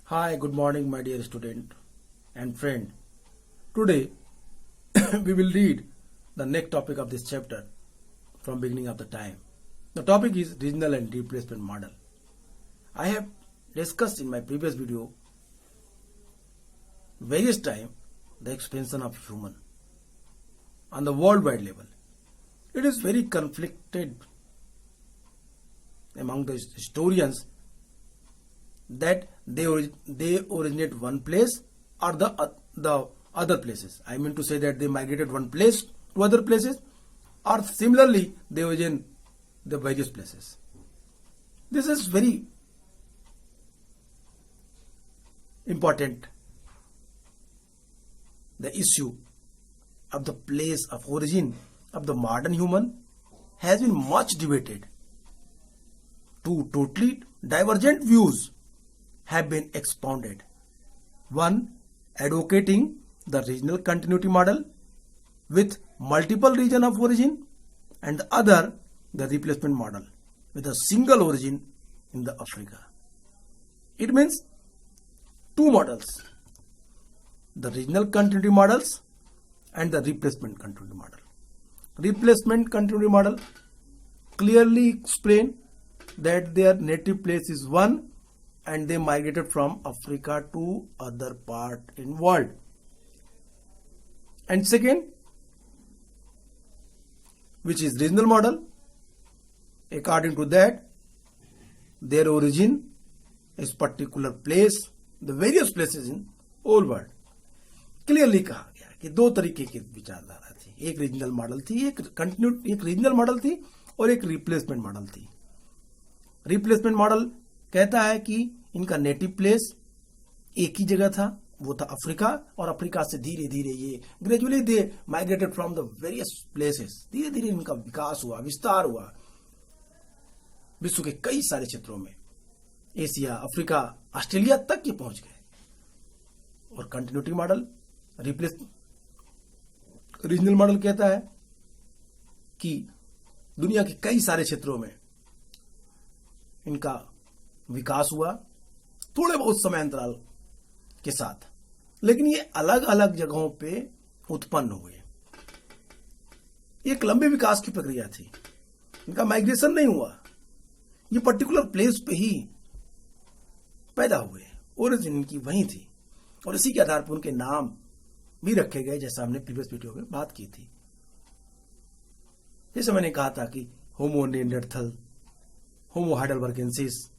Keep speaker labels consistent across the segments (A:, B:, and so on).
A: Hi, good morning, my dear student and friend. Today, we will read the next topic of this chapter from beginning of the time. The topic is regional and replacement model. I have discussed in my previous video various time the expansion of human on the worldwide level. It is very conflicted among the historians that they originate one place or the other places. I mean to say that they migrated one place to other places, or similarly they originate the various places. This is very important. The issue of the place of origin of the modern human has been much debated. Two totally divergent views have been expounded. One advocating the regional continuity model with multiple region of origin, and the other the replacement model with a single origin in the Africa. It means two models, the regional continuity models and the replacement continuity model. Replacement continuity model clearly explain that their native place is one and they migrated from Africa to other part in world. And second, which is regional model, according to that their origin is particular place, the various places in whole world. Clearly कहा गया कि दो तरीके की विचारधारा थी, एक regional model थी, एक रीजनल मॉडल थी और एक रिप्लेसमेंट मॉडल थी. रिप्लेसमेंट मॉडल कहता है कि इनका नेटिव प्लेस एक ही जगह था, वो था अफ्रीका, और अफ्रीका से धीरे धीरे ये gradually they migrated from the various places. धीरे धीरे इनका विकास हुआ, विस्तार हुआ विश्व के कई सारे क्षेत्रों में, एशिया, अफ्रीका, ऑस्ट्रेलिया तक ये पहुंच गए. और कंटिन्यूटी मॉडल रीजनल मॉडल कहता है कि दुनिया के कई सारे क्षेत्रों में इनका विकास हुआ थोड़े बहुत समय अंतराल के साथ, लेकिन ये अलग अलग जगहों पे उत्पन्न हुए. एक लंबे विकास की प्रक्रिया थी, इनका माइग्रेशन नहीं हुआ, ये पर्टिकुलर प्लेस पे ही पैदा हुए, ओरिजिन इनकी वहीं थी और इसी के आधार पर उनके नाम भी रखे गए, जैसा हमने प्रीवियस वीडियो में बात की थी. जैसे मैंने कहा था कि होमो निएंडरथल, होमो हाइडेलबर्गेंसिस,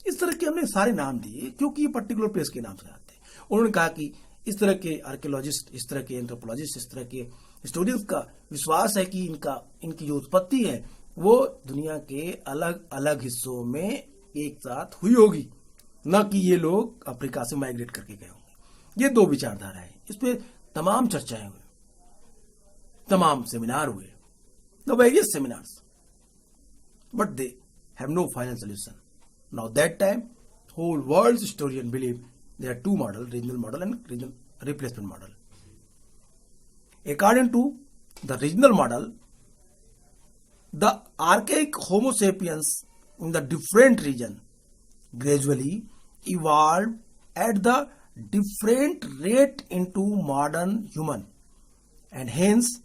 A: इस तरह के हमने सारे नाम दिए क्योंकि ये पर्टिकुलर प्लेस के नाम से आते हैं. उन्होंने कहा कि इस तरह के आर्कियोलॉजिस्ट, इस तरह के एंथ्रोपोलॉजिस्ट, इस तरह के हिस्टोरियंस का विश्वास है कि इनकी जो उत्पत्ति है वो दुनिया के अलग अलग हिस्सों में एक साथ हुई होगी, न कि ये लोग अफ्रीका से माइग्रेट करके गए होंगे. ये दो विचारधारा है. इस पे तमाम चर्चाएं हुई, तमाम सेमिनार हुए, the various seminars, but they have no final solution. Now that time, whole world's historian believe there are two models, regional model and regional replacement model. According to the regional model, the archaic Homo sapiens in the different region gradually evolved at the different rate into modern human, and hence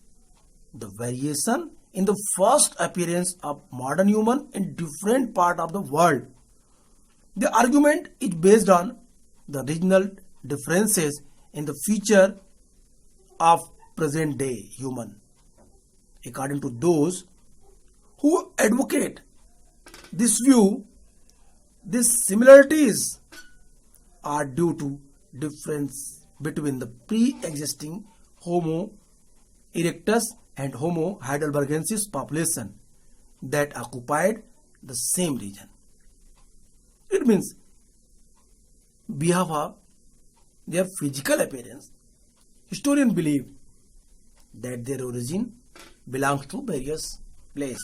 A: the variation in the first appearance of modern human in different part of the world. The argument is based on the regional differences in the feature of present day human. According to those who advocate this view, these similarities are due to difference between the pre-existing Homo erectus and Homo heidelbergensis population that occupied the same region. It means behalf of their physical appearance, historians believe that their origin belongs to various place.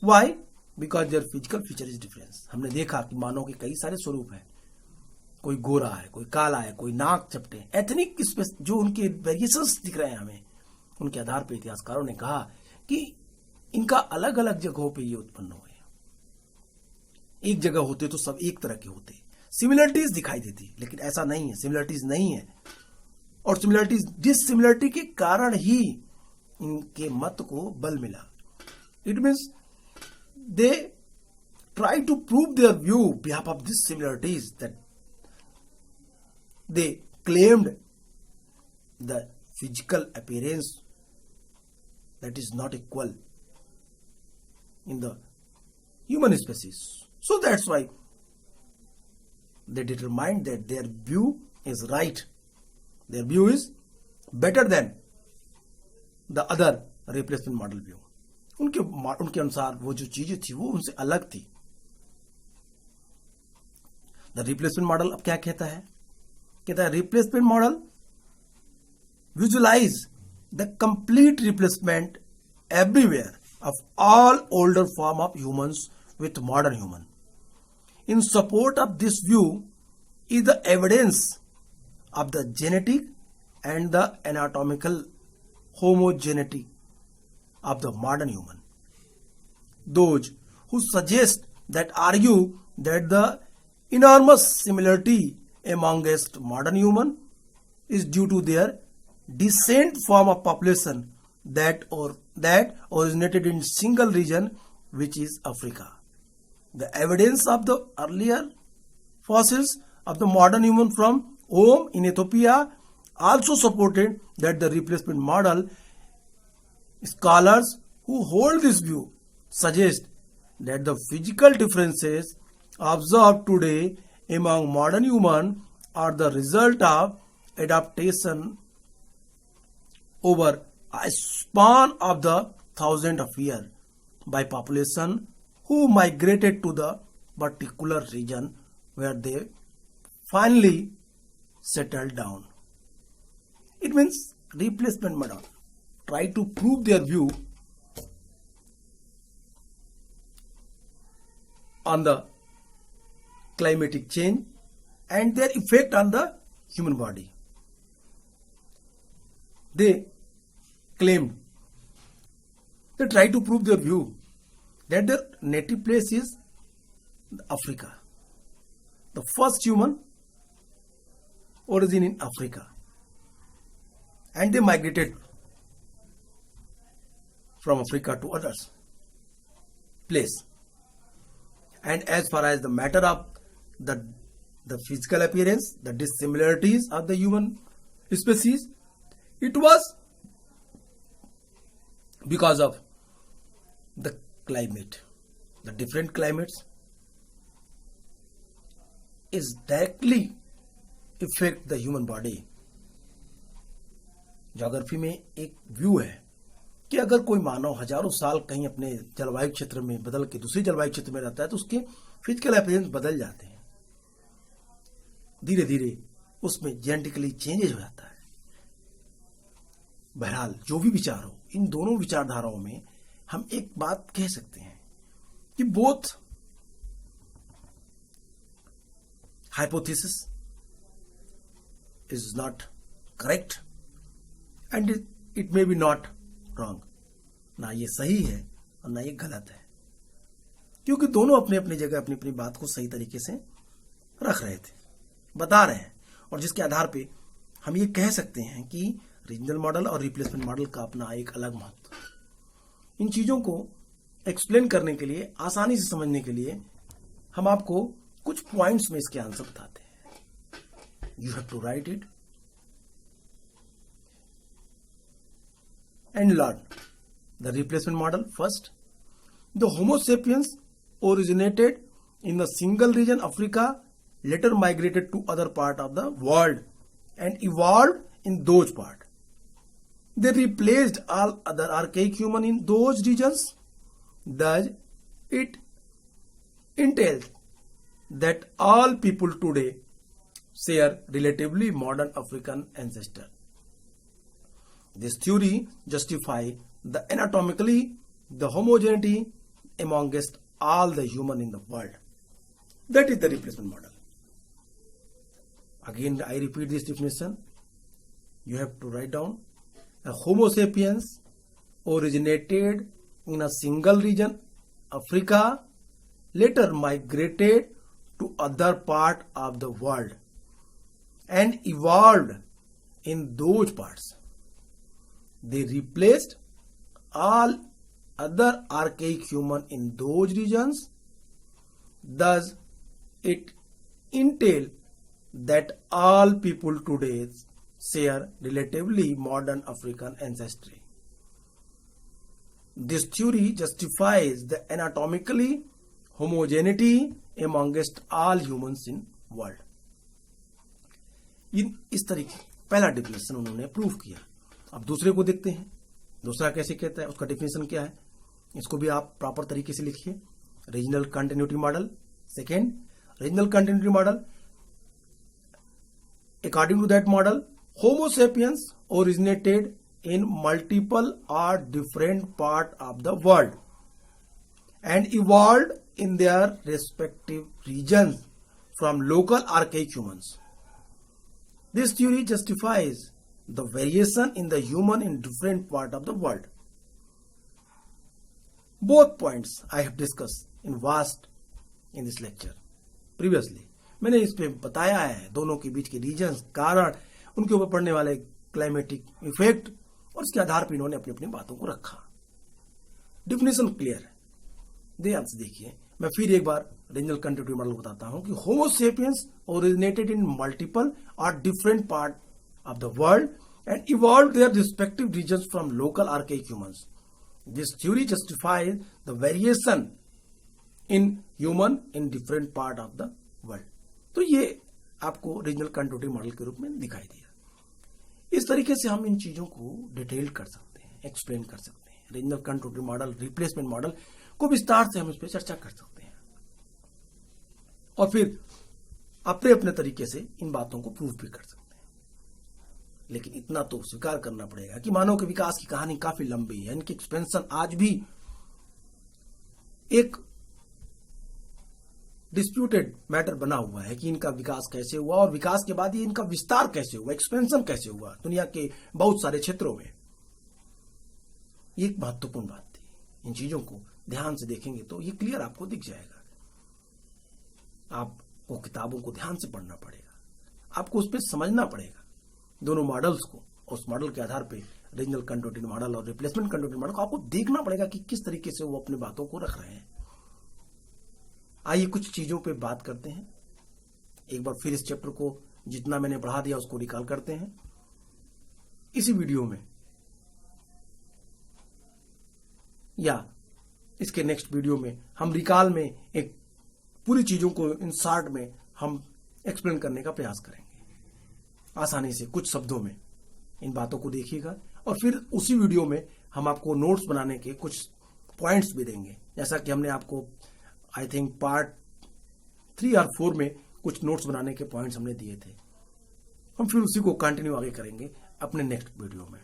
A: Why? Because their physical feature is different. हमने देखा कि मानव के कई सारे स्वरूप हैं, कोई गोरा है, कोई काला है, कोई नाक चपटे, एथनिक जो उनके वेरिएशंस दिख रहे हैं हमें, उनके आधार पर इतिहासकारों ने कहा कि इनका अलग अलग जगहों पे ये उत्पन्न हुए. एक जगह होते तो सब एक तरह के होते, सिमिलरिटीज दिखाई देती, लेकिन ऐसा नहीं है, सिमिलरिटीज नहीं है। और सिमिलरिटीज, डिससिमिलरिटी के कारण ही इनके मत को बल मिला। It means they try to prove their view behalf of this similarities that they claimed the physical appearance that is not equal in the human species. So that's why they determined that their view is right. Their view is better than the other replacement model view. उनके अनुसार वो जो चीजें थी वो उनसे अलग थी। द रिप्लेसमेंट मॉडल अब क्या कहता है? कहता है replacement model visualise the complete replacement everywhere of all older form of humans with modern human. In support of this view is the evidence of the genetic and the anatomical homogeneity of the modern human. Those who suggest that argue that the enormous similarity amongst modern human is due to their descent from a population that originated in single region, which is Africa. The evidence of the earlier fossils of the modern human from home in Ethiopia also supported that the replacement model. Scholars who hold this view suggest that the physical differences observed today among modern humans are the result of adaptation over a span of the thousands of years by population who migrated to the particular region where they finally settled down. It means replacement model try to prove their view on the climatic change and their effect on the human body. They claimed, they try to prove their view that their native place is Africa. The first human origin in Africa. And they migrated from Africa to others place. And as far as the matter of the physical appearance, the dissimilarities of the human species, it was because of the climate. The different climates is directly affect the human body. Geography में एक view है कि अगर कोई मानव हजारों साल कहीं अपने जलवायु क्षेत्र में बदल के दूसरे जलवायु क्षेत्र में रहता है तो उसके फिजिकल अपीयरेंस बदल जाते हैं, धीरे धीरे उसमें जेनेटिकली चेंजेस हो जाता है। बहरहाल जो भी विचार हो, इन दोनों विचारधाराओं में हम एक बात कह सकते हैं कि both hypothesis is not correct and it may be not wrong. ना ये सही है और ना ये गलत है, क्योंकि दोनों अपने अपनी जगह अपनी अपनी बात को सही तरीके से रख रहे थे, बता रहे हैं, और जिसके आधार पे हम ये कह सकते हैं कि रीजनल मॉडल और रिप्लेसमेंट मॉडल का अपना एक अलग महत्व। इन चीजों को एक्सप्लेन करने के लिए, आसानी से समझने के लिए हम आपको कुछ पॉइंट्स में इसके आंसर बताते हैं। You have to write it and learn. The replacement model first. The Homo sapiens originated in a single region, Africa, later migrated to other part of the world and evolved in those parts. They replaced all other archaic human in those regions. Thus, it entails that all people today share relatively modern African ancestors. This theory justifies the anatomically the homogeneity amongst all the human in the world. That is the replacement model. Again, I repeat this definition. You have to write down. A Homo sapiens originated in a single region, Africa, later migrated to other part of the world and evolved in those parts. They replaced all other archaic human in those regions. Thus, it entails that all people today share relatively modern African ancestry. This theory justifies the anatomically homogeneity amongst all humans in world. इस तरीके पहला definition उन्होंने prove किया. अब दूसरे को देखते हैं. दूसरा कैसे कहता है, उसका डिफिनेशन क्या है, इसको भी आप प्रॉपर तरीके से लिखिए. Regional continuity model. Second, regional continuity model. According to that model, Homo sapiens originated in multiple or different parts of the world and evolved in their respective regions from local archaic humans. This theory justifies the variation in the human in different parts of the world. Both points I have discussed in this lecture previously. मैंने इस पे बताया है दोनों के बीच के regions, कारण, उनके ऊपर पड़ने वाले क्लाइमेटिक इफेक्ट, और इसके आधार पर इन्होंने अपनी अपनी बातों को रखा. डिफिनेशन क्लियर है. ध्यान से देखिए. मैं फिर एक बार रीजनल कंटिन्यूटी मॉडल बताता हूं कि homo sapiens originated in multiple और different part of the world and evolved their respective regions from local archaic humans. This theory justifies the variation in human in different part of the world. तो ये आपको regional continuity model के रूप में दिखाई दिया. इस तरीके से हम इन चीजों को डिटेल कर सकते हैं, एक्सप्लेन कर सकते हैं. Regional continuity model, replacement model को विस्तार से हम इस पर चर्चा कर सकते हैं और फिर अपने अपने तरीके से इन बातों को प्रूव भी कर सकते हैं. लेकिन इतना तो स्वीकार करना पड़ेगा कि मानव के विकास की कहानी काफी लंबी है. इनकी एक्सपेंशन आज भी एक डिस्प्यूटेड मैटर बना हुआ है कि इनका विकास कैसे हुआ और विकास के बाद ये इनका विस्तार कैसे हुआ, एक्सपेंशन कैसे हुआ दुनिया के बहुत सारे क्षेत्रों में. ये एक महत्वपूर्ण बात थी. इन चीजों को ध्यान से देखेंगे तो ये क्लियर आपको दिख जाएगा. आपको किताबों को ध्यान से पढ़ना पड़ेगा, आपको उस पर समझना पड़ेगा दोनों मॉडल्स को. उस मॉडल के आधार पर रीजनल कंटिन्यूटी मॉडल और रिप्लेसमेंट कंटिन्यूटी मॉडल को आपको देखना पड़ेगा कि किस तरीके से वो अपनी बातों को रख रहे हैं. आइए कुछ चीजों पे बात करते हैं. एक बार फिर इस चैप्टर को जितना मैंने पढ़ा दिया उसको रिकॉल करते हैं. इसी वीडियो में या इसके नेक्स्ट वीडियो में हम रिकॉल में एक पूरी चीजों को इन शॉर्ट में हम एक्सप्लेन करने का प्रयास करेंगे. आसानी से कुछ शब्दों में इन बातों को देखिएगा और फिर उसी वीडियो में हम आपको नोट्स बनाने के कुछ पॉइंट्स भी देंगे. जैसा कि हमने आपको आई थिंक पार्ट 3 और 4 में कुछ नोट्स बनाने के पॉइंट्स हमने दिए थे. हम फिर उसी को कंटिन्यू आगे करेंगे अपने नेक्स्ट वीडियो में.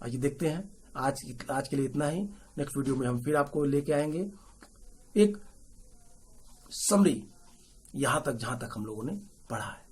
A: आइए देखते हैं. आज के लिए इतना ही. नेक्स्ट वीडियो में हम फिर आपको लेके आएंगे एक समरी यहां तक जहां तक हम लोगों ने पढ़ा है.